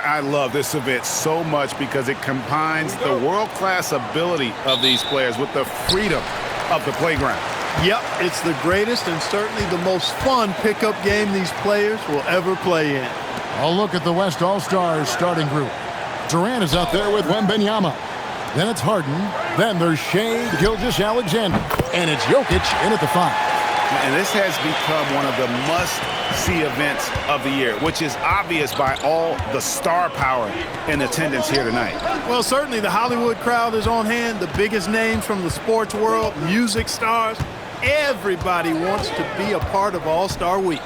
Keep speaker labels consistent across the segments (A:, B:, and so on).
A: I love this event so much because it combines the world-class ability of these players with the freedom of the playground.
B: Yep, it's the greatest and certainly the most fun pickup game these players will ever play in.
C: A look at the West All-Stars starting group. Durant is out there with Wembanyama. Then it's Harden. Then there's Shai Gilgeous-Alexander. And it's Jokic in at the 5.
A: And this has become one of the must-see events of the year, which is obvious by all the star power in attendance here tonight.
B: Well, certainly the Hollywood crowd is on hand, the biggest names from the sports world, music stars. Everybody wants to be a part of All-Star Week.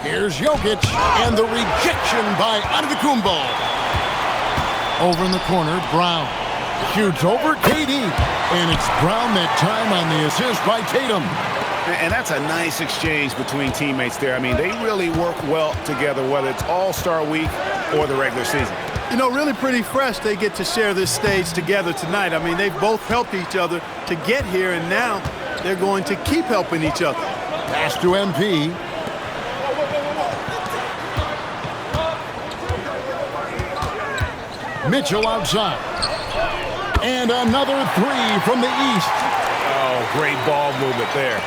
C: Here's Jokic, and the rejection by Antetokounmpo. Over in the corner, Brown. Shoots over KD. And it's Brown that time on the assist by Tatum.
A: And that's a nice exchange between teammates there. I mean, they really work well together, whether it's All-Star Week or the regular season.
B: You know, really pretty fresh they get to share this stage together tonight. I mean, they've both helped each other to get here, and now they're going to keep helping each other.
C: Pass to MP. Mitchell outside. And another 3 from the east.
A: Oh, great ball movement there.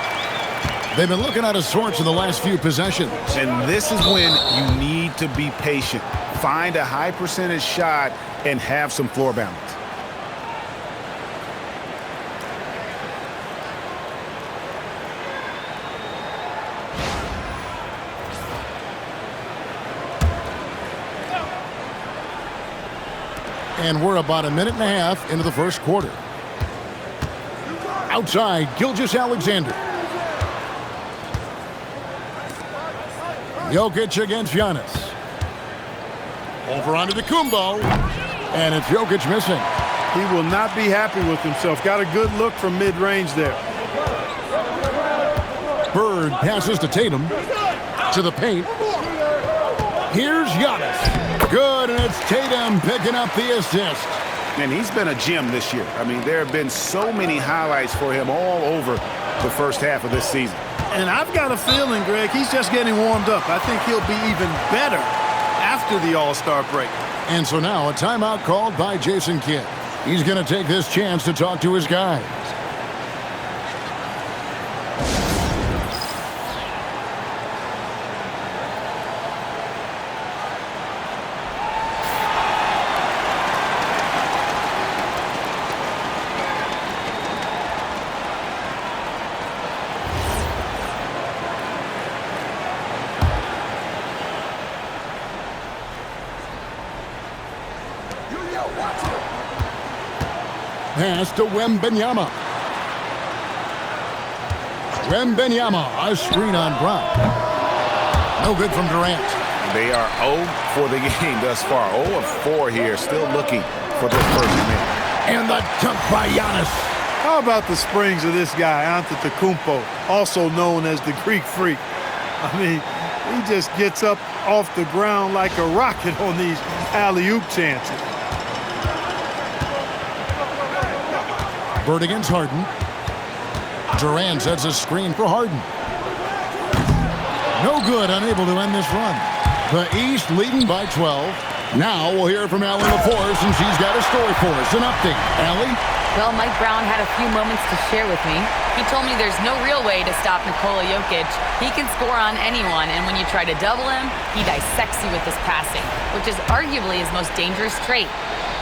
C: They've been looking out of sorts in the last few possessions.
A: And this is when you need to be patient. Find a high percentage shot and have some floor balance.
C: And we're about a minute and a half into the first quarter. Outside, Gilgeous-Alexander. Jokic against Giannis. Over onto Antetokounmpo. And it's Jokic missing.
B: He will not be happy with himself. Got a good look from mid-range there.
C: Bird passes to Tatum. To the paint. Here's Giannis. Good, and it's Tatum picking up the assist.
A: And he's been a gem this year. I mean, there have been so many highlights for him all over the first half of this season.
B: And I've got a feeling, Greg, he's just getting warmed up. I think he'll be even better after the All-Star break.
C: And so now a timeout called by Jason Kidd. He's going to take this chance to talk to his guys. Pass to Wembanyama. Wembanyama, a screen on Brown. No good from Durant.
A: They are 0 for the game thus far. 0 of 4 here, still looking for this first minute.
C: And the dunk by Giannis.
B: How about the springs of this guy, Antetokounmpo, also known as the Greek Freak? I mean, he just gets up off the ground like a rocket on these alley-oop chances.
C: Bird against Harden. Durant sets a screen for Harden. No good, unable to end this run. The East leading by 12. Now we'll hear from Allie LaForce, and she's got a story for us. An update. Allie?
D: Well, Mike Brown had a few moments to share with me. He told me there's no real way to stop Nikola Jokic. He can score on anyone, and when you try to double him, he dissects you with his passing, which is arguably his most dangerous trait.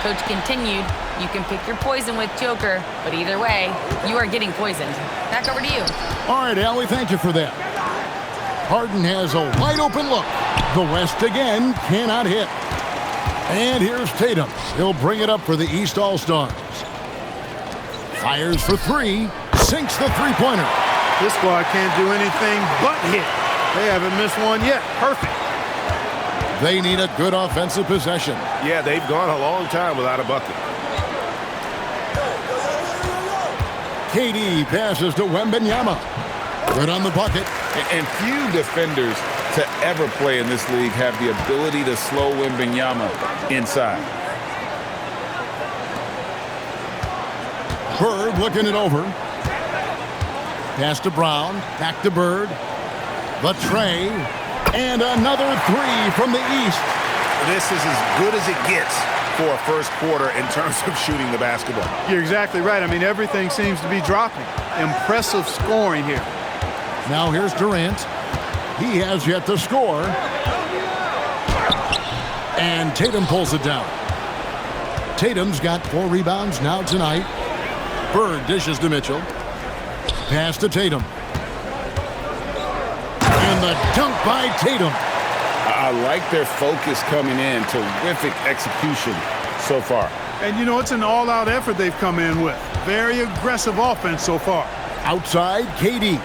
D: Coach continued, you can pick your poison with Joker, but either way, you are getting poisoned. Back over to you.
C: All right, Allie, thank you for that. Harden has a wide open look. The West again cannot hit. And here's Tatum. He'll bring it up for the East All-Stars. Fires for 3, sinks the three-pointer.
B: This squad can't do anything but hit. They haven't missed one yet. Perfect.
C: They need a good offensive possession.
A: Yeah, they've gone a long time without a bucket.
C: KD passes to Wembanyama. Good on the bucket.
A: And few defenders to ever play in this league have the ability to slow Wembanyama inside.
C: Bird looking it over. Pass to Brown. Back to Bird. The tray. And another 3 from the East.
A: This is as good as it gets for a first quarter in terms of shooting the basketball.
B: You're exactly right. I mean, everything seems to be dropping. Impressive scoring here.
C: Now here's Durant. He has yet to score. And Tatum pulls it down. Tatum's got 4 rebounds now tonight. Bird dishes to Mitchell. Pass to Tatum. And the dunk by Tatum.
A: I like their focus coming in. Terrific execution so far.
B: And, you know, it's an all-out effort they've come in with. Very aggressive offense so far.
C: Outside, KD.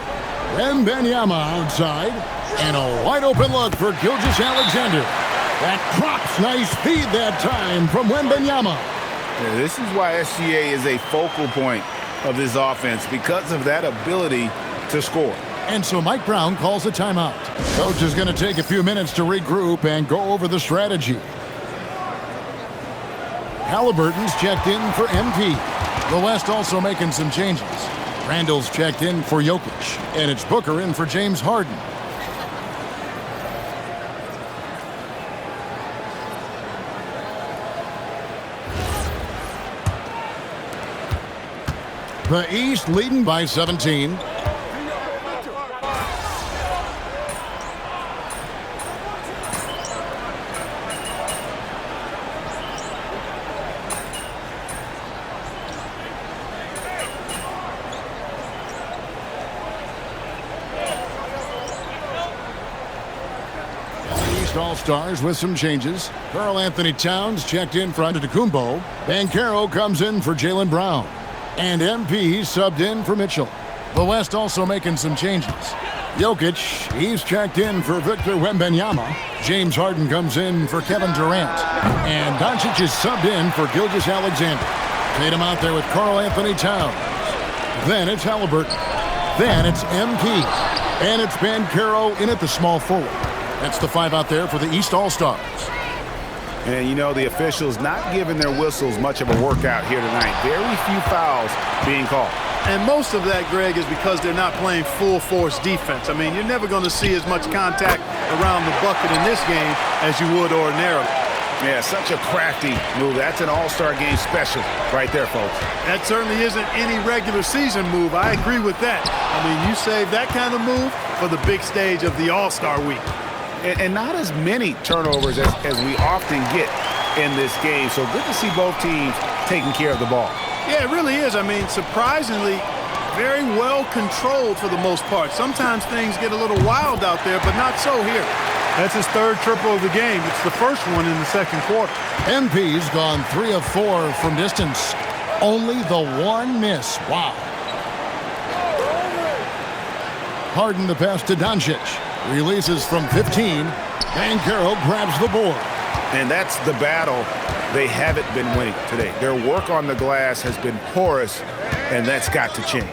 C: Wembanyama outside. And a wide-open look for Gilgeous-Alexander. That drops. Nice feed that time from Wembanyama.
A: Yeah, this is why SGA is a focal point of this offense, because of that ability to score.
C: And so Mike Brown calls a timeout. Coach is going to take a few minutes to regroup and go over the strategy. Halliburton's checked in for MP. The West also making some changes. Randall's checked in for Jokic. And it's Booker in for James Harden. The East leading by 17. All-Stars with some changes. Karl-Anthony Towns checked in for Antetokounmpo. Banchero comes in for Jaylen Brown. And MP subbed in for Mitchell. The West also making some changes. Jokic, he's checked in for Victor Wembanyama. James Harden comes in for Kevin Durant. And Doncic is subbed in for Gilgeous-Alexander. Tatum out there with Karl-Anthony Towns. Then it's Halliburton. Then it's MP. And it's Banchero in at the small forward. That's the 5 out there for the East All-Stars.
A: And, you know, the officials not giving their whistles much of a workout here tonight. Very few fouls being called.
B: And most of that, Greg, is because they're not playing full-force defense. I mean, you're never going to see as much contact around the bucket in this game as you would ordinarily.
A: Yeah, such a crafty move. That's an all-star game special right there, folks.
B: That certainly isn't any regular season move. I agree with that. I mean, you save that kind of move for the big stage of the All-Star week.
A: And not as many turnovers as we often get in this game. So good to see both teams taking care of the ball.
B: Yeah, it really is. I mean, surprisingly, very well controlled for the most part. Sometimes things get a little wild out there, but not so here. That's his 3rd triple of the game. It's the first one in the 2nd quarter.
C: MP's gone 3 of 4 from distance. Only the 1 miss. Wow. Harden the pass to Doncic. Releases from 15. Banchero grabs the board.
A: And that's the battle they haven't been winning today. Their work on the glass has been porous, and that's got to change.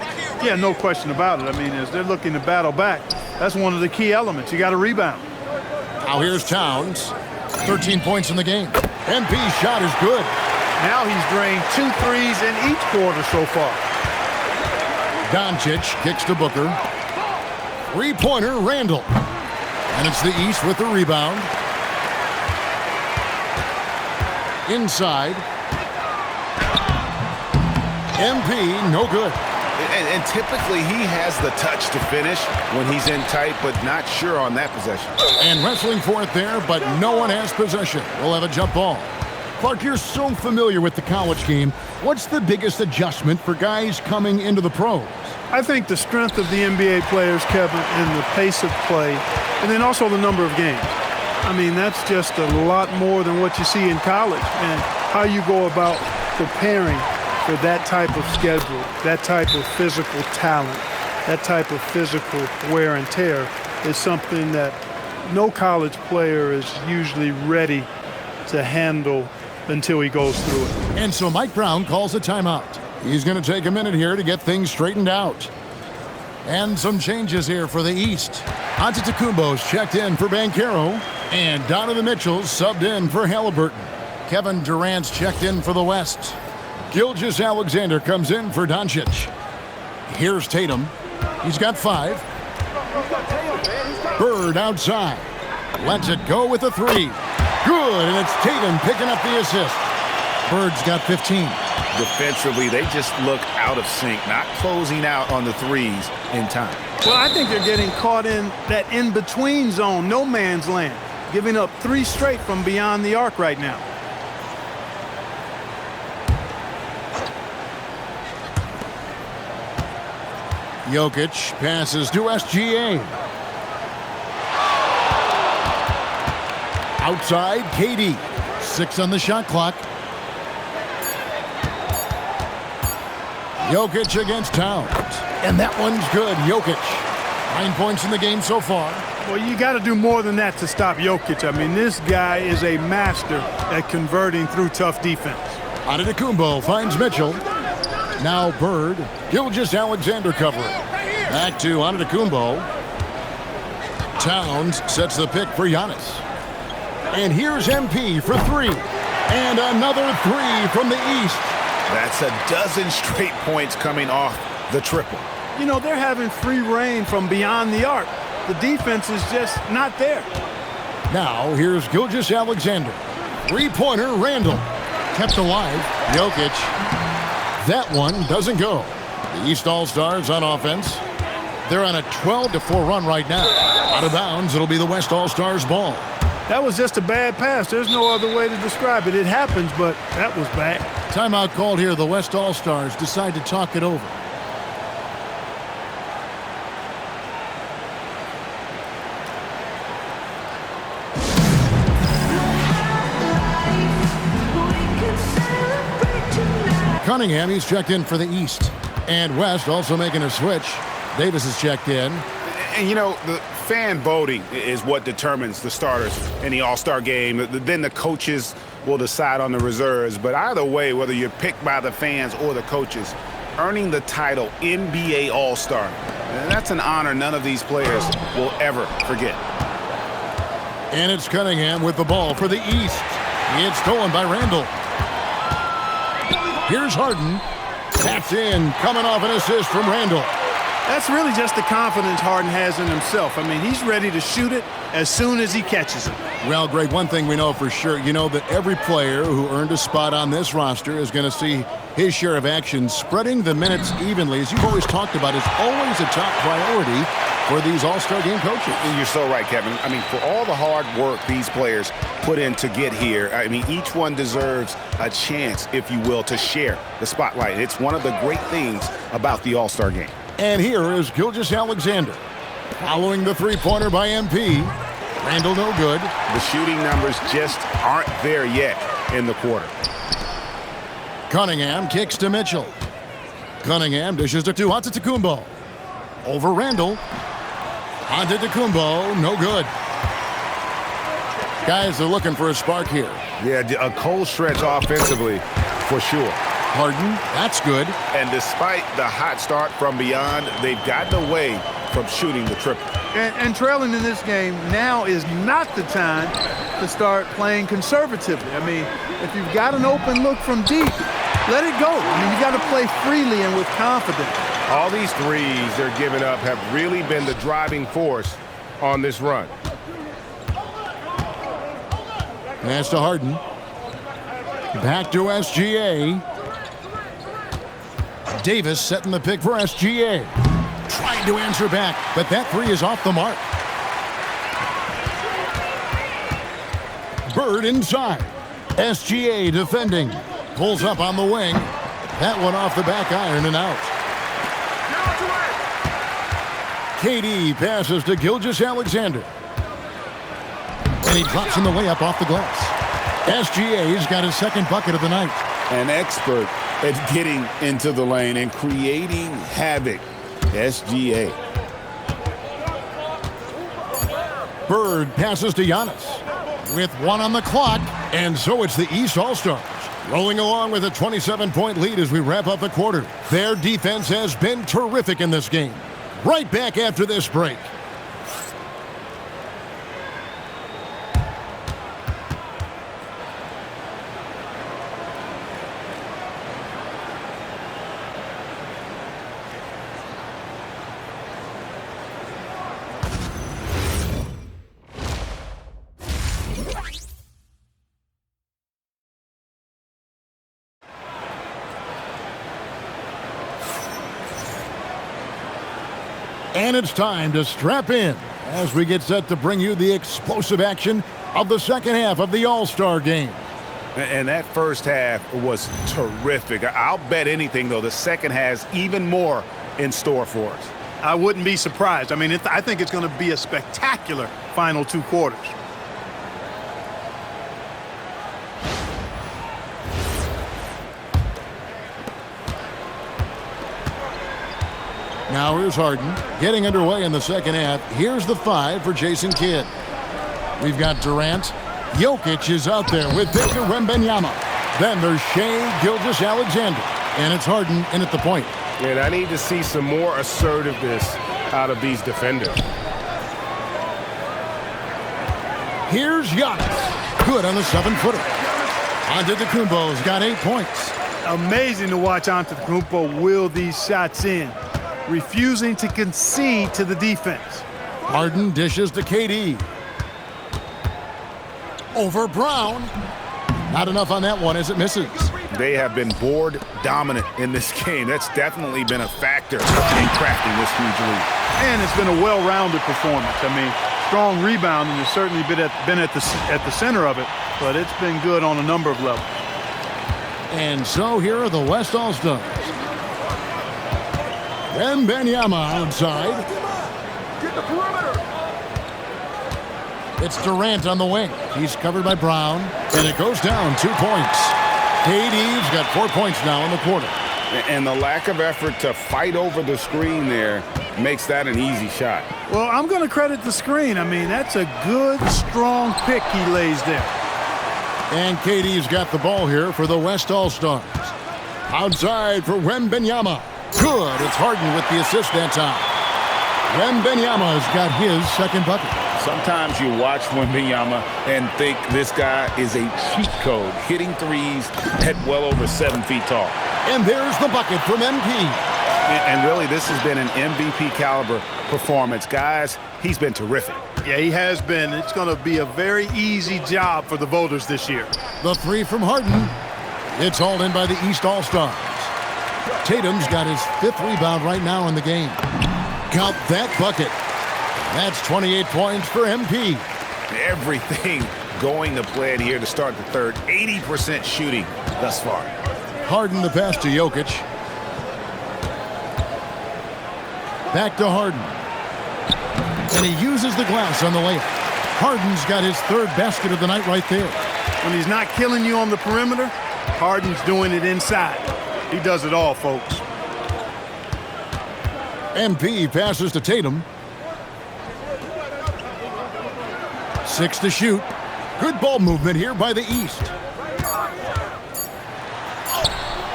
B: Yeah, no question about it. I mean, as they're looking to battle back, that's one of the key elements. You got to rebound.
C: Now here's Towns. 13 points in the game. MP's shot is good.
B: Now he's drained 2 threes in each quarter so far.
C: Doncic kicks to Booker. 3-pointer, Randall. And it's the East with the rebound. Inside. MP, no good.
A: And typically he has the touch to finish when he's in tight, but not sure on that possession.
C: And wrestling for it there, but no one has possession. We'll have a jump ball. Clark, you're so familiar with the college game. What's the biggest adjustment for guys coming into the pros?
B: I think the strength of the NBA players, Kevin, and the pace of play, and then also the number of games. I mean, that's just a lot more than what you see in college, and how you go about preparing for that type of schedule, that type of physical talent, that type of physical wear and tear is something that no college player is usually ready to handle until he goes through it.
C: And so Mike Brown calls a timeout. He's going to take a minute here to get things straightened out. And some changes here for the East. Antetokounmpo's checked in for Banchero. And Donovan Mitchell's subbed in for Halliburton. Kevin Durant's checked in for the West. Gilgeous-Alexander comes in for Doncic. Here's Tatum. He's got 5. Bird outside. Lets it go with a 3. Good, and it's Tatum picking up the assist. Bird's got 15.
A: Defensively, they just look out of sync, not closing out on the threes in time.
B: Well, I think they're getting caught in that in-between zone, no man's land, giving up 3 straight from beyond the arc right now.
C: Jokic passes to SGA. Outside, KD. 6 on the shot clock. Jokic against Towns. And that one's good. Jokic. 9 points in the game so far.
B: Well, you got to do more than that to stop Jokic. I mean, this guy is a master at converting through tough defense.
C: Antetokounmpo finds Mitchell. Now Bird. Gilgeous-Alexander covering. Back to Antetokounmpo. Towns sets the pick for Giannis. And here's MP for 3. And another 3 from the East.
A: That's a dozen straight points coming off the triple.
B: You know, they're having free reign from beyond the arc. The defense is just not there.
C: Now, here's Gilgeous-Alexander. 3-pointer, Randall. Kept alive, Jokic. That one doesn't go. The East All-Stars on offense. They're on a 12-4 run right now. Out of bounds, it'll be the West All-Stars ball.
B: That was just a bad pass. There's no other way to describe it. It happens, but that was bad.
C: Timeout called here. The West All-Stars decide to talk it over. Cunningham, he's checked in for the East. And West also making a switch. Davis is checked in.
A: And, you know, the fan voting is what determines the starters in the All-Star game. Then the coaches will decide on the reserves. But either way, whether you're picked by the fans or the coaches, earning the title NBA All-Star, that's an honor none of these players will ever forget.
C: And it's Cunningham with the ball for the East. It's stolen by Randall. Here's Harden. Taps in, coming off an assist from Randall.
B: That's really just the confidence Harden has in himself. I mean, he's ready to shoot it as soon as he catches it.
C: Well, Greg, one thing we know for sure, you know that every player who earned a spot on this roster is going to see his share of action. Spreading the minutes evenly, as you've always talked about, is always a top priority for these All-Star game coaches.
A: And you're so right, Kevin. I mean, for all the hard work these players put in to get here, I mean, each one deserves a chance, if you will, to share the spotlight. It's one of the great things about the All-Star game.
C: And here is Gilgeous-Alexander. Following the three-pointer by MP. Randall no good.
A: The shooting numbers just aren't there yet in the quarter.
C: Cunningham kicks to Mitchell. Cunningham dishes to Antetokounmpo. Over Randall. Antetokounmpo, no good. Guys, they're looking for a spark here.
A: Yeah, a cold stretch offensively, for sure.
C: Harden, that's good.
A: And despite the hot start from beyond, they've gotten away from shooting the triple.
B: And trailing in this game, now is not the time to start playing conservatively. I mean, if you've got an open look from deep, let it go. I mean, you got to play freely and with confidence.
E: All these threes they're giving up have really been the driving force on this run.
C: Pass to Harden. Back to SGA. Davis setting the pick for SGA. Trying to answer back, but that three is off the mark. Bird inside. SGA defending. Pulls up on the wing. That one off the back iron and out. KD passes to Gilgeous-Alexander. And he drops in the layup off the glass. SGA's got his second bucket of the night.
A: An expert at getting into the lane and creating havoc. SGA.
C: Bird passes to Giannis. With 1 on the clock, and so it's the East All-Stars. Rolling along with a 27-point lead as we wrap up the quarter. Their defense has been terrific in this game. Right back after this break. And it's time to strap in as we get set to bring you the explosive action of the second half of the All-Star game.
A: And that first half was terrific. I'll bet anything, though, the second has even more in store for us.
B: I wouldn't be surprised. I mean, I think it's going to be a spectacular final 2 quarters.
C: Now here's Harden getting underway in the second half. Here's the 5 for Jason Kidd. We've got Durant. Jokic is out there with Victor Wembanyama. Then there's Shai Gilgeous-Alexander. And it's Harden in at the point.
E: And I need to see some more assertiveness out of these defenders.
C: Here's Giannis. Good on the 7-footer. Antetokounmpo's got 8 points.
B: Amazing to watch Antetokounmpo will these shots in, refusing to concede to the defense.
C: Harden dishes to KD. Over Brown. Not enough on that one as it misses.
A: They have been board dominant in this game. That's definitely been a factor in crafting this huge lead.
B: And it's been a well-rounded performance. I mean, strong rebounding has certainly been at the center of it, but it's been good on a number of levels.
C: And so here are the West All-Stars. Wembanyama outside.
E: Get the perimeter.
C: It's Durant on the wing. He's covered by Brown, and it goes down 2 points. KD's got 4 points now in the quarter.
A: And the lack of effort to fight over the screen there makes that an easy shot.
B: Well, I'm going to credit the screen. I mean, that's a good, strong pick he lays there.
C: And KD's got the ball here for the West All-Stars. Outside for Wembanyama. Good. It's Harden with the assist that time. Wembanyama's got his second bucket.
A: Sometimes you watch Wembanyama and think this guy is a cheat code, hitting threes at well over 7 feet tall.
C: And there's the bucket from MP.
A: And really, this has been an MVP caliber performance. Guys, he's been terrific.
B: Yeah, he has been. It's going to be a very easy job for the voters this year.
C: The 3 from Harden. It's hauled in by the East All-Stars. Tatum's got his 5th rebound right now in the game. Count that bucket. That's 28 points for MP.
A: Everything going to plan here to start the third. 80% shooting thus far.
C: Harden the pass to Jokic. Back to Harden. And he uses the glass on the layup. Harden's got his 3rd basket of the night right there.
B: When he's not killing you on the perimeter, Harden's doing it inside. He does it all, folks.
C: MP passes to Tatum. 6 to shoot. Good ball movement here by the East.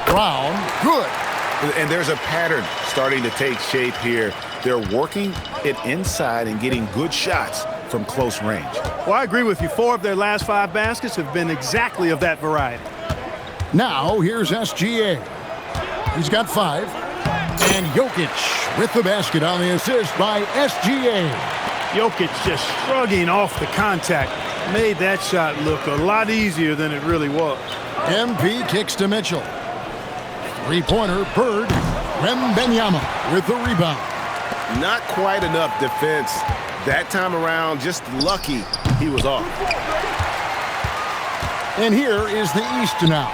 C: Brown, good.
A: And there's a pattern starting to take shape here. They're working it inside and getting good shots from close range.
B: Well, I agree with you. 4 of their last 5 baskets have been exactly of that variety.
C: Now here's SGA. He's got 5. And Jokic with the basket on the assist by SGA.
B: Jokic just shrugging off the contact made that shot look a lot easier than it really was.
C: MP kicks to Mitchell. 3-pointer, Bird. Wembanyama with the rebound.
A: Not quite enough defense that time around. Just lucky he was off.
C: And here is the East now.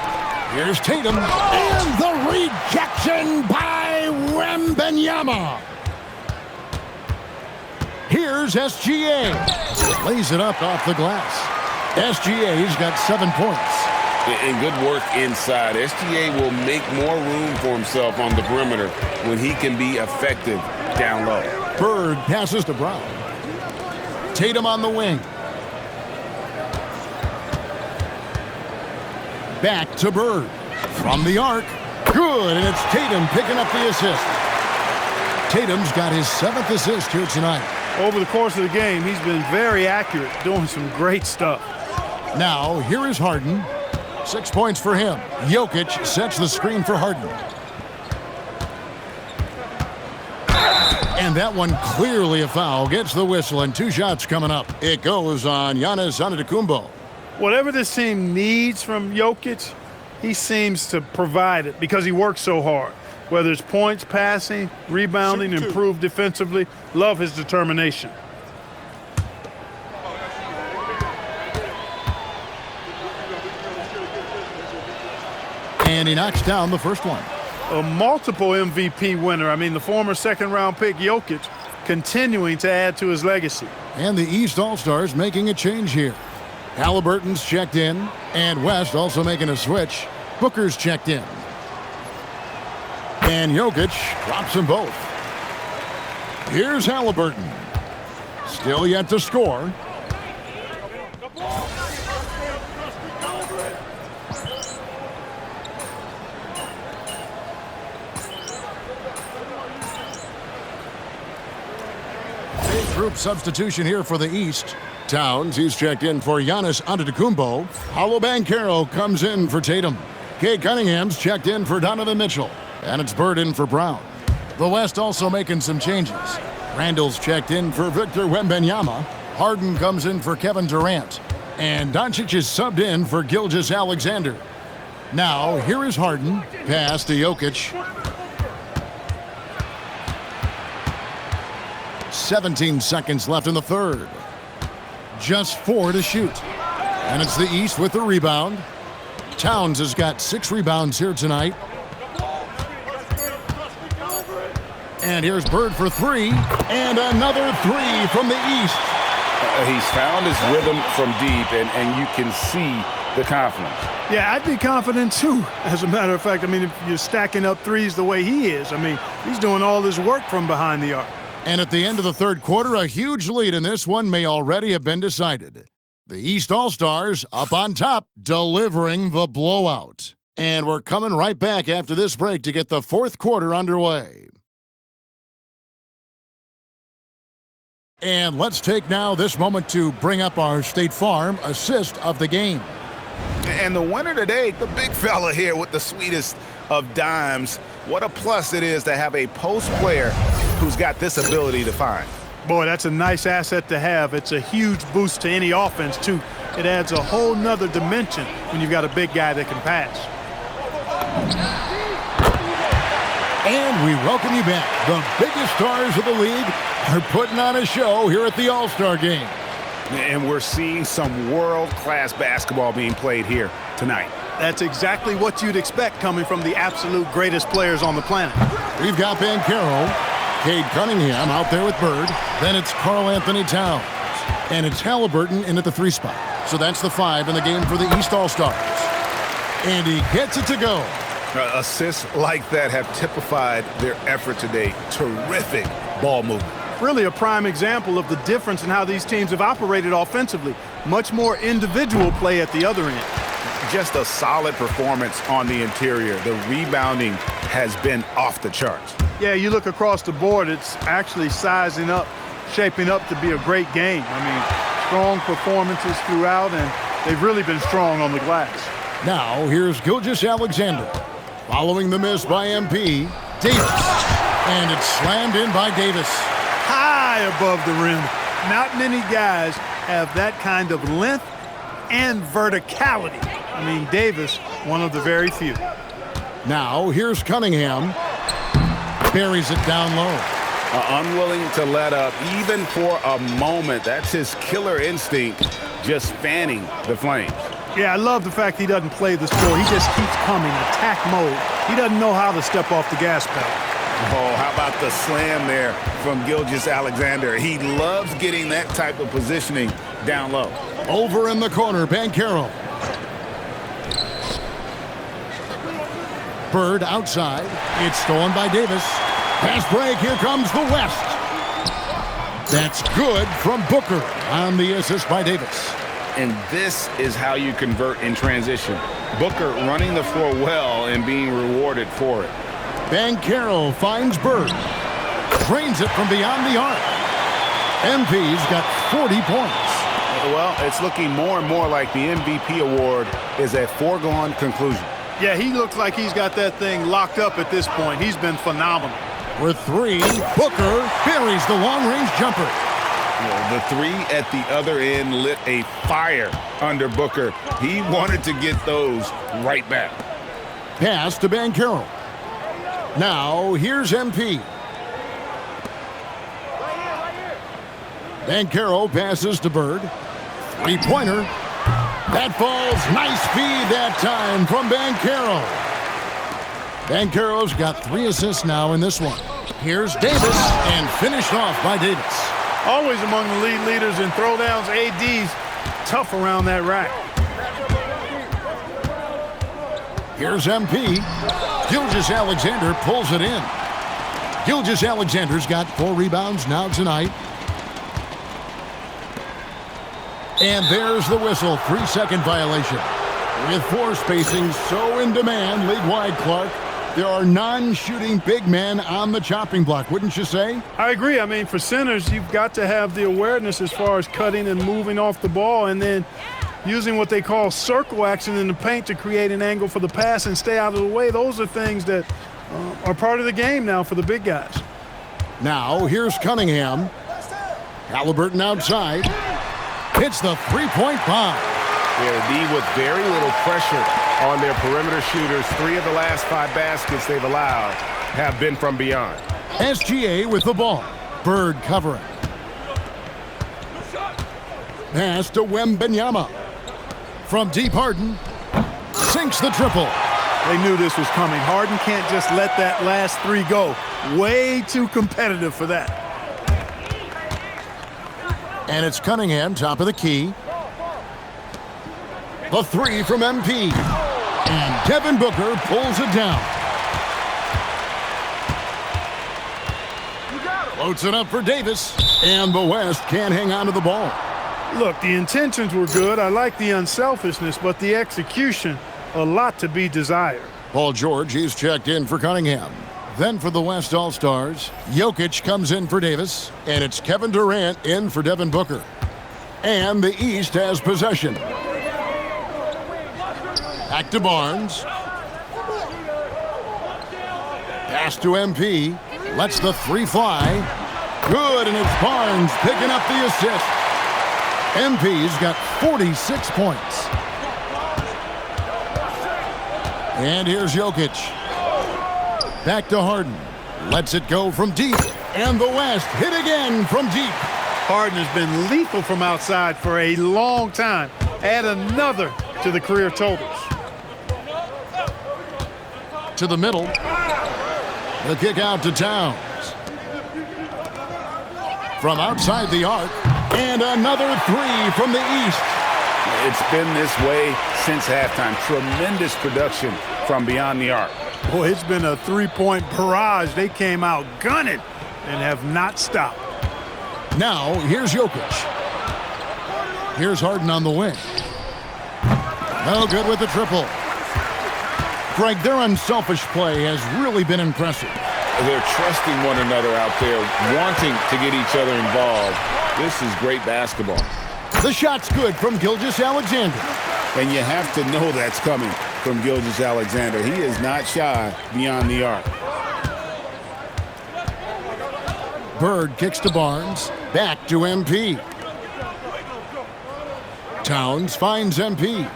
C: Here's Tatum. And the rejection by Wembanyama. Here's SGA. Lays it up off the glass. SGA's got 7 points.
A: And good work inside. SGA will make more room for himself on the perimeter when he can be effective down low.
C: Bird passes to Brown. Tatum on the wing. Back to Bird. From the arc. Good, and it's Tatum picking up the assist. Tatum's got his 7th assist here tonight.
B: Over the course of the game, he's been very accurate, doing some great stuff.
C: Now, here is Harden. 6 points for him. Jokic sets the screen for Harden. And that one clearly a foul. Gets the whistle, and 2 shots coming up. It goes on Giannis Antetokounmpo.
B: Whatever this team needs from Jokic, he seems to provide it because he works so hard. Whether it's points, passing, rebounding, improved defensively, love his determination.
C: And he knocks down the first one.
B: A multiple MVP winner. I mean, the former second-round pick Jokic continuing to add to his legacy.
C: And the East All-Stars making a change here. Halliburton's checked in, and West also making a switch. Booker's checked in. And Jokic drops them both. Here's Halliburton. Still yet to score. Big group substitution here for the East. Towns, he's checked in for Giannis Antetokounmpo. Paolo Banchero comes in for Tatum. Cade Cunningham's checked in for Donovan Mitchell. And it's Bird in for Brown. The West also making some changes. Randall's checked in for Victor Wembanyama. Harden comes in for Kevin Durant. And Doncic is subbed in for Gilgeous-Alexander. Now, here is Harden. Pass to Jokic. 17 seconds left in the third. Just 4 to shoot. And it's the East with the rebound. Towns has got 6 rebounds here tonight. And here's Bird for 3. And another 3 from the East.
A: He's found his rhythm from deep, and you can see the confidence.
B: Yeah, I'd be confident too. As a matter of fact, I mean, if you're stacking up threes the way he is, I mean, he's doing all this work from behind the arc.
C: And at the end of the third quarter, a huge lead in this one may already have been decided. The East All-Stars up on top, delivering the blowout. And we're coming right back after this break to get the fourth quarter underway. And let's take now this moment to bring up our State Farm assist of the game.
A: And the winner today, the big fella here with the sweetest of dimes. What a plus it is to have a post player who's got this ability to find.
B: Boy, that's a nice asset to have. It's a huge boost to any offense, too. It adds a whole nother dimension when you've got a big guy that can pass.
C: And we welcome you back. The biggest stars of the league are putting on a show here at the All-Star Game.
A: And we're seeing some world-class basketball being played here tonight.
B: That's exactly what you'd expect coming from the absolute greatest players on the planet.
C: We've got Banchero, Cade Cunningham out there with Bird. Then it's Karl-Anthony Towns. And it's Halliburton in at the 3 spot. So that's the 5 in the game for the East All-Stars. And he gets it to go.
A: Assists like that have typified their effort today. Terrific ball movement.
B: Really a prime example of the difference in how these teams have operated offensively. Much more individual play at the other end.
A: Just a solid performance on the interior. The rebounding has been off the charts.
B: Yeah, you look across the board, it's actually sizing up, shaping up to be a great game. I mean, strong performances throughout, and they've really been strong on the glass.
C: Now, here's Gilgeous-Alexander. Following the miss by MP, Davis. And it's slammed in by Davis.
B: High above the rim. Not many guys have that kind of length and verticality. I mean, Davis, one of the very few.
C: Now, here's Cunningham. Buries it down low.
A: Unwilling to let up, even for a moment. That's his killer instinct, just fanning the flames.
B: Yeah, I love the fact he doesn't play the score. He just keeps coming, attack mode. He doesn't know how to step off the gas pedal.
A: Oh, how about the slam there from Gilgeous-Alexander? He loves getting that type of positioning down low.
C: Over in the corner, Banchero. Bird outside. It's stolen by Davis. Pass break. Here comes the West. That's good from Booker on the assist by Davis.
A: And this is how you convert in transition. Booker running the floor well and being rewarded for it.
C: Banchero finds Bird. Drains it from beyond the arc. MP's got 40 points.
A: Well, it's looking more and more like the MVP award is a foregone conclusion.
B: Yeah, he looks like he's got that thing locked up at this point. He's been phenomenal.
C: With 3, Booker buries the long-range jumper.
A: Well, the 3 at the other end lit a fire under Booker. He wanted to get those right back.
C: Pass to Banchero. Now, here's MP. Banchero passes to Bird. Three-pointer. That falls. Nice feed that time from Banchero. Banchero's got 3 assists now in this one. Here's Davis, and finished off by Davis.
B: Always among the lead leaders in throwdowns. AD's tough around that rack.
C: Here's MP. Gilgeous-Alexander pulls it in. Gilgeous-Alexander's got 4 rebounds now tonight. And there's the whistle. 3-second violation. With floor spacing so in demand league-wide, Clark, there are non-shooting big men on the chopping block, wouldn't you say?
B: I agree. I mean, for centers, you've got to have the awareness as far as cutting and moving off the ball, and then using what they call circle action in the paint to create an angle for the pass and stay out of the way. Those are things that are part of the game now for the big guys.
C: Now, here's Cunningham. Halliburton outside. Hits the three-point bomb.
E: Yeah, D with very little pressure on their perimeter shooters. 3 of the last 5 baskets they've allowed have been from beyond.
C: SGA with the ball. Bird covering. Pass to Wembanyama. From deep, Harden sinks the triple.
B: They knew this was coming. Harden can't just let that last 3 go. Way too competitive for that.
C: And it's Cunningham, top of the key. The 3 from MP. And Devin Booker pulls it down. Floats it up for Davis. And the West can't hang on to the ball.
B: Look, the intentions were good. I like the unselfishness, but the execution, a lot to be desired.
C: Paul George, he's checked in for Cunningham. Then for the West All-Stars, Jokic comes in for Davis, and it's Kevin Durant in for Devin Booker. And the East has possession. Back to Barnes. Pass to MP. Lets the 3 fly. Good, and it's Barnes picking up the assist. MP's got 46 points. And here's Jokic. Back to Harden. Lets it go from deep. And the West hit again from deep.
B: Harden has been lethal from outside for a long time. Add another to the career totals.
C: To the middle. The kick out to Towns. From outside the arc. And another 3 from the East.
A: It's been this way since halftime. Tremendous production from beyond the arc.
B: Boy, it's been a 3-point barrage. They came out gunning and have not stopped.
C: Now, here's Jokic. Here's Harden on the wing. No good with the triple. Greg, their unselfish play has really been impressive.
F: They're trusting one another out there, wanting to get each other involved. This is great basketball.
C: The shot's good from Gilgeous-Alexander.
A: And you have to know that's coming from Gilgeous-Alexander. He is not shy beyond the arc.
C: Bird kicks to Barnes. Back to MP. Towns finds MP.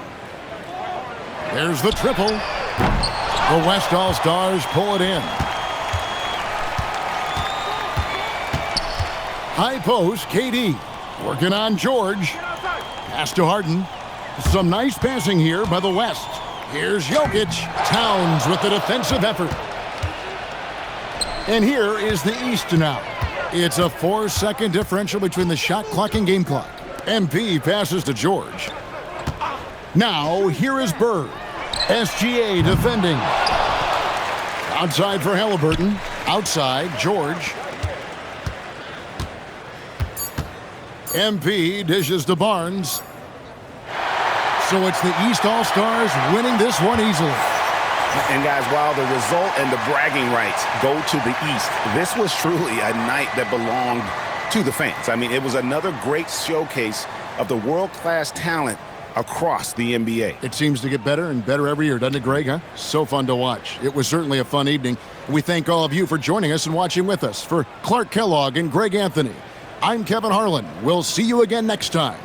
C: There's the triple. The West All-Stars pull it in. High post, KD. Working on George. Pass to Harden. Some nice passing here by the West. Here's Jokic. Towns with the defensive effort. And here is the East now. It's a 4-second differential between the shot clock and game clock. MP passes to George. Now, here is Bird. SGA defending. Outside for Halliburton. Outside, George. MP dishes to Barnes. So it's the East All-Stars winning this one easily.
A: And guys, while the result and the bragging rights go to the East, this was truly a night that belonged to the fans. I mean, it was another great showcase of the world-class talent across the NBA.
C: It seems to get better and better every year, doesn't it, Greg? Huh? So fun to watch. It was certainly a fun evening. We thank all of you for joining us and watching with us. For Clark Kellogg and Greg Anthony, I'm Kevin Harlan. We'll see you again next time.